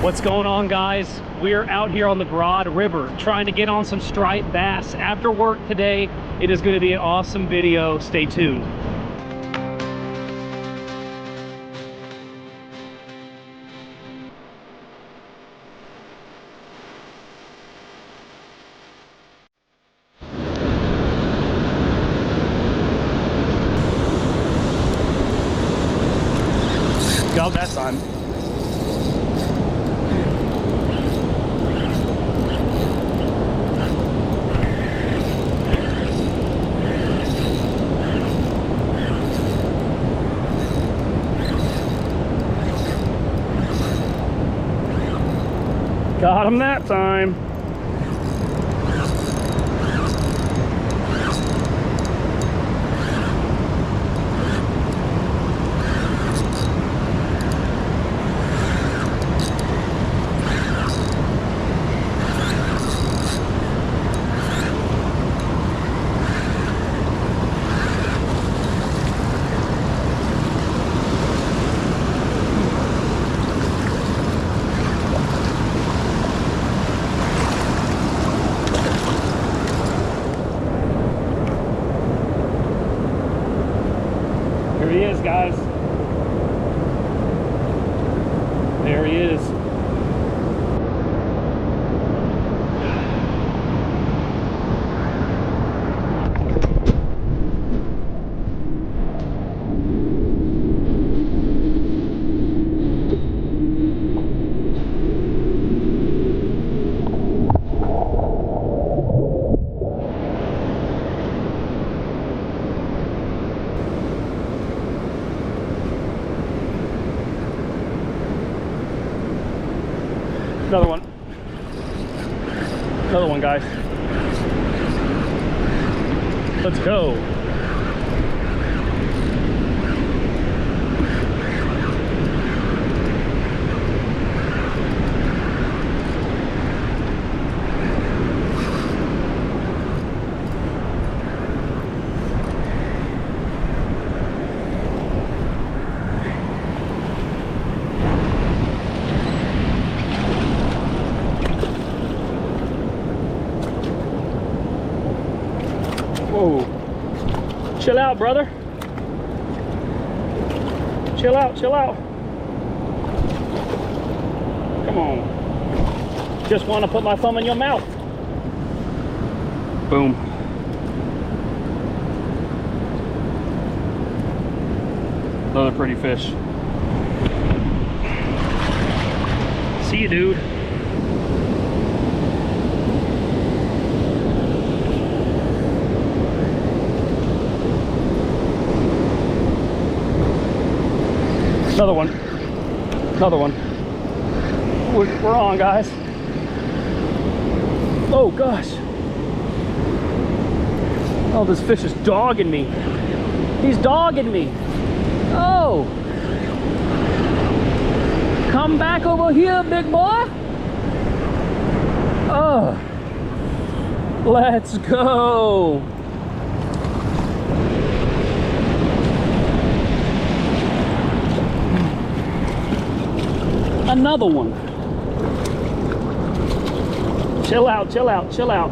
What's going on, guys? We're out here on the Broad River trying to get on some striped bass. After work today, it is going to be an awesome video. Stay tuned. Got that time. Got him that time. Here he is, guys. There he is. Another one. Another one, guys. Let's go. Whoa. Chill out, brother. Chill out, chill out. Come on. Just want to put my thumb in your mouth. Boom. Another pretty fish. See you, dude. Another one. Another one. We're on, guys. Oh, gosh. Oh, this fish is dogging me. He's dogging me. Oh. Come back over here, big boy. Oh. Let's go. Another one. Chill out, chill out, chill out.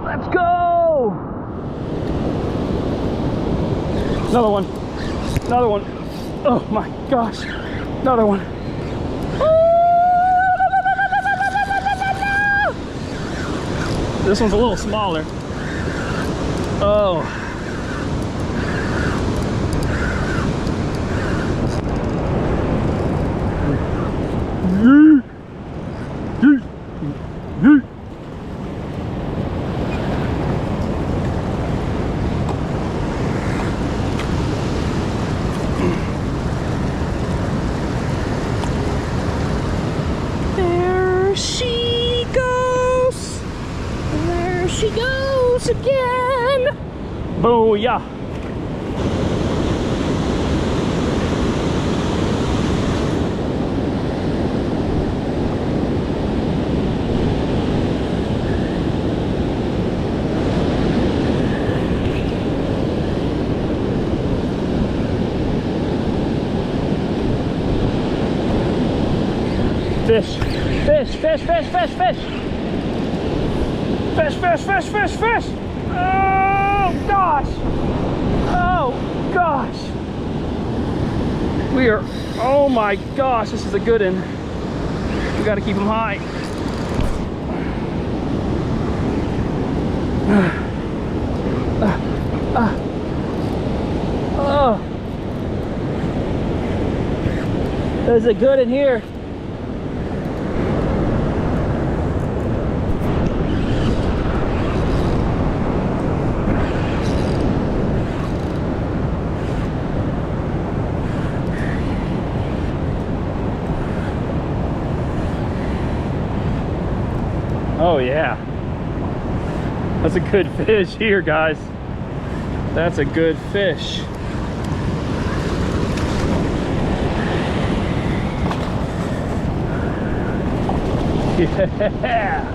Let's go! Another one. Another one. Oh my gosh. Another one. This one's a little smaller. Oh. There she goes. she goes again. Booyah. Fish, fish, fish, fish, fish, fish. Fish, fish, fish, fish, fish. Oh, gosh. Oh, gosh. We are, oh my gosh, this is a good one. We got to keep them high. Oh. There's a good in here. Oh yeah, that's a good fish here, guys. That's a good fish. Yeah.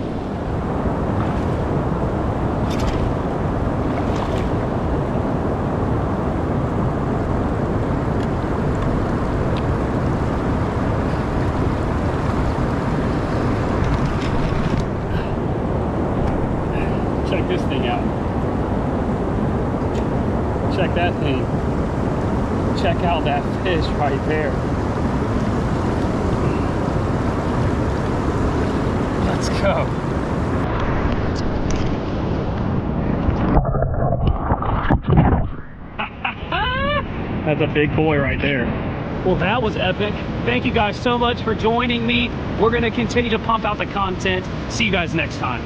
Check this thing out. Check that thing. Check out that fish right there. Let's go. That's a big boy right there. Well, that was epic. Thank you guys so much for joining me. We're going to continue to pump out the content. See you guys next time.